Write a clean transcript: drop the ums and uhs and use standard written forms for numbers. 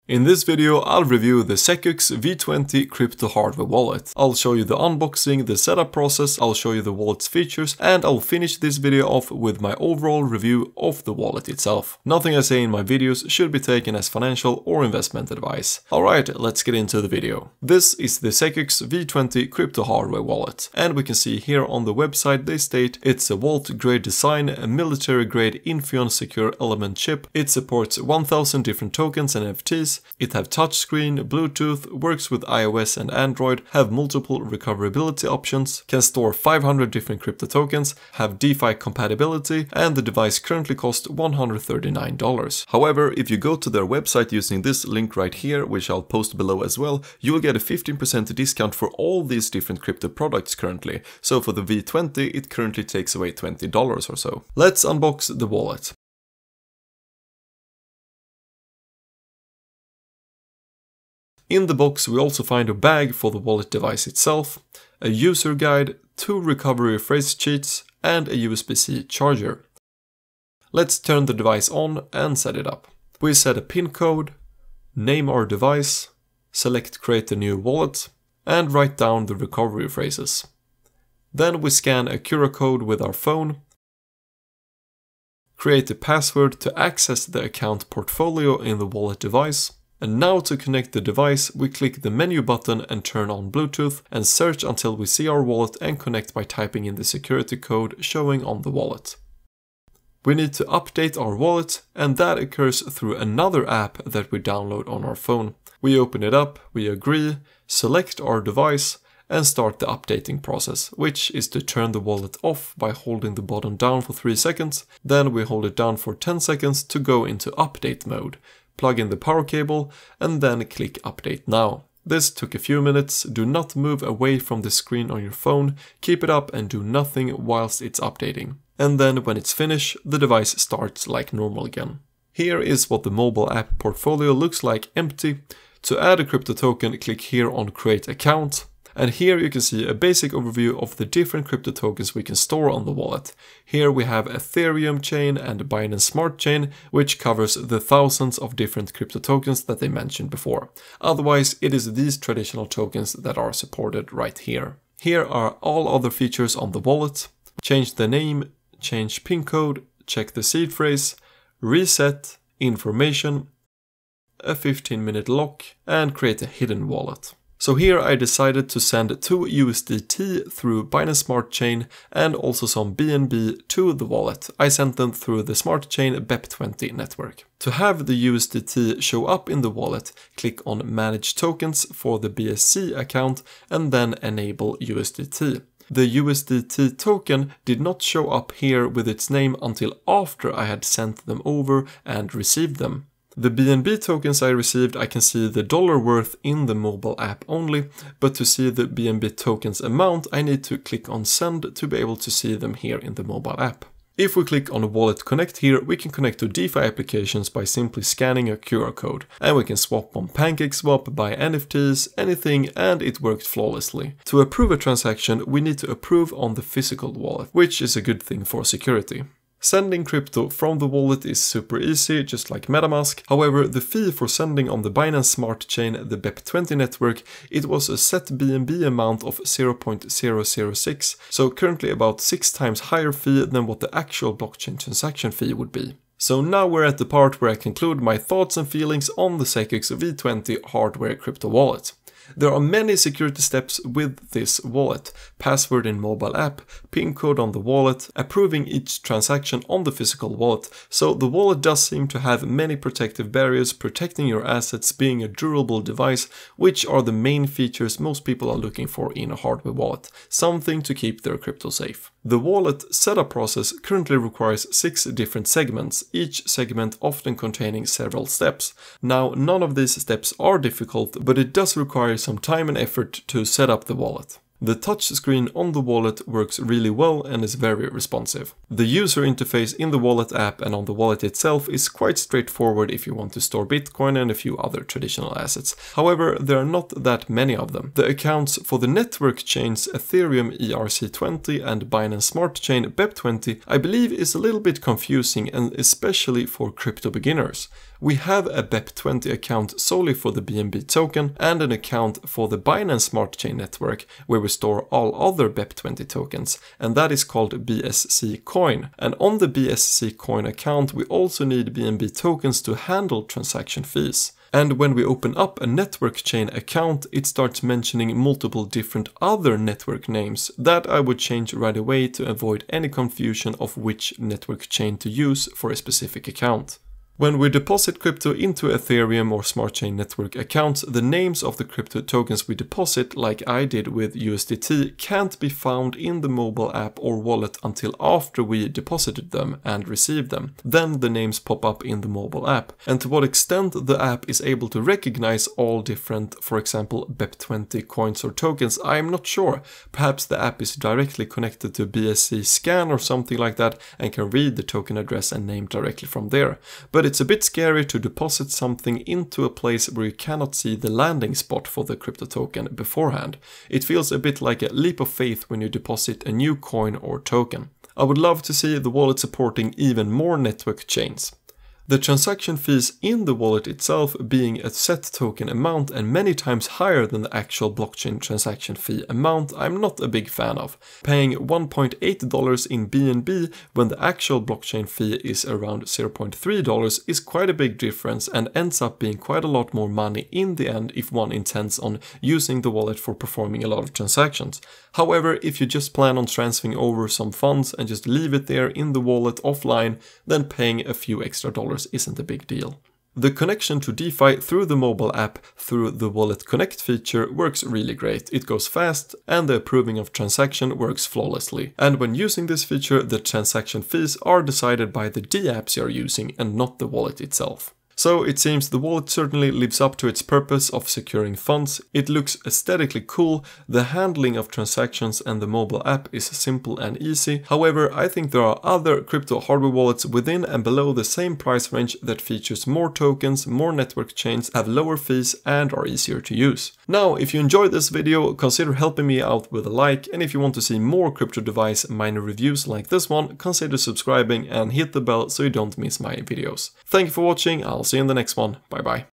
In this video, I'll review the SecuX V20 crypto hardware wallet. I'll show you the unboxing, the setup process, I'll show you the wallet's features, and I'll finish this video off with my overall review of the wallet itself. Nothing I say in my videos should be taken as financial or investment advice. Alright, let's get into the video. This is the SecuX V20 crypto hardware wallet, and we can see here on the website they state it's a vault-grade design, a military-grade Infineon secure element chip. It supports 1000 different tokens and NFTs. It have touchscreen, Bluetooth, works with iOS and Android, have multiple recoverability options, can store 500 different crypto tokens, have Defi compatibility, and the device currently costs $139. However, if you go to their website using this link right here, which I'll post below as well, you will get a 15% discount for all these different crypto products currently. So for the V20, it currently takes away $20 or so. Let's unbox the wallet. In the box we also find a bag for the wallet device itself, a user guide, 2 recovery phrase sheets, and a USB-C charger. Let's turn the device on and set it up. We set a PIN code, name our device, select create a new wallet, and write down the recovery phrases. Then we scan a QR code with our phone, create a password to access the account portfolio in the wallet device. And now to connect the device, we click the menu button and turn on Bluetooth and search until we see our wallet and connect by typing in the security code showing on the wallet. We need to update our wallet, and that occurs through another app that we download on our phone. We open it up, we agree, select our device, and start the updating process, which is to turn the wallet off by holding the button down for 3 seconds, then we hold it down for 10 seconds to go into update mode. Plug in the power cable and then click update now. This took a few minutes. Do not move away from the screen on your phone, keep it up and do nothing whilst it's updating. And then when it's finished, the device starts like normal again. Here is what the mobile app portfolio looks like empty. To add a crypto token, click here on create account. And here you can see a basic overview of the different crypto tokens we can store on the wallet. Here we have Ethereum chain and Binance Smart Chain, which covers the thousands of different crypto tokens that they mentioned before. Otherwise, it is these traditional tokens that are supported right here. Here are all other features on the wallet. Change the name, change PIN code, check the seed phrase, reset, information, a 15-minute lock, and create a hidden wallet. So here I decided to send 2 USDT through Binance Smart Chain and also some BNB to the wallet. I sent them through the Smart Chain BEP20 network. To have the USDT show up in the wallet, click on Manage Tokens for the BSC account and then enable USDT. The USDT token did not show up here with its name until after I had sent them over and received them. The BNB tokens I received, I can see the dollar worth in the mobile app only, but to see the BNB tokens amount, I need to click on send to be able to see them here in the mobile app. If we click on Wallet Connect here, we can connect to DeFi applications by simply scanning a QR code. And we can swap on PancakeSwap, buy NFTs, anything, and it worked flawlessly. To approve a transaction, we need to approve on the physical wallet, which is a good thing for security. Sending crypto from the wallet is super easy, just like MetaMask. However, the fee for sending on the Binance Smart Chain, the BEP20 network, it was a set BNB amount of 0.006, so currently about 6 times higher fee than what the actual blockchain transaction fee would be. So now we're at the part where I conclude my thoughts and feelings on the SecuX V20 hardware crypto wallet. There are many security steps with this wallet. Password in mobile app, PIN code on the wallet, approving each transaction on the physical wallet. So the wallet does seem to have many protective barriers, protecting your assets, being a durable device, which are the main features most people are looking for in a hardware wallet. Something to keep their crypto safe. The wallet setup process currently requires 6 different segments, each segment often containing several steps. Now, none of these steps are difficult, but it does require some time and effort to set up the wallet. The touchscreen on the wallet works really well and is very responsive. The user interface in the wallet app and on the wallet itself is quite straightforward if you want to store Bitcoin and a few other traditional assets. However, there are not that many of them. The accounts for the network chains Ethereum ERC20 and Binance Smart Chain BEP20 I believe is a little bit confusing, and especially for crypto beginners. We have a BEP20 account solely for the BNB token and an account for the Binance Smart Chain network where we store all other BEP20 tokens, and that is called BSC Coin. And on the BSC Coin account we also need BNB tokens to handle transaction fees. And when we open up a network chain account, it starts mentioning multiple different other network names that I would change right away to avoid any confusion of which network chain to use for a specific account. When we deposit crypto into Ethereum or Smart Chain network accounts, the names of the crypto tokens we deposit, like I did with USDT, can't be found in the mobile app or wallet until after we deposited them and received them. Then the names pop up in the mobile app. And to what extent the app is able to recognize all different, for example, BEP20 coins or tokens, I'm not sure. Perhaps the app is directly connected to BSC Scan or something like that and can read the token address and name directly from there. But it's a bit scary to deposit something into a place where you cannot see the landing spot for the crypto token beforehand. It feels a bit like a leap of faith when you deposit a new coin or token. I would love to see the wallet supporting even more network chains. The transaction fees in the wallet itself being a set token amount and many times higher than the actual blockchain transaction fee amount, I'm not a big fan of. Paying $1.8 in BNB when the actual blockchain fee is around $0.3 is quite a big difference and ends up being quite a lot more money in the end if one intends on using the wallet for performing a lot of transactions. However, if you just plan on transferring over some funds and just leave it there in the wallet offline, then paying a few extra dollars isn't a big deal. The connection to DeFi through the mobile app through the Wallet Connect feature works really great. It goes fast and the approving of transaction works flawlessly. And when using this feature, the transaction fees are decided by the dApps you're using and not the wallet itself. So it seems the wallet certainly lives up to its purpose of securing funds. It looks aesthetically cool, the handling of transactions and the mobile app is simple and easy. However, I think there are other crypto hardware wallets within and below the same price range that features more tokens, more network chains, have lower fees and are easier to use. Now, if you enjoyed this video, consider helping me out with a like, and if you want to see more crypto device miner reviews like this one, consider subscribing and hit the bell so you don't miss my videos. Thank you for watching, I'll see you in the next one, bye bye.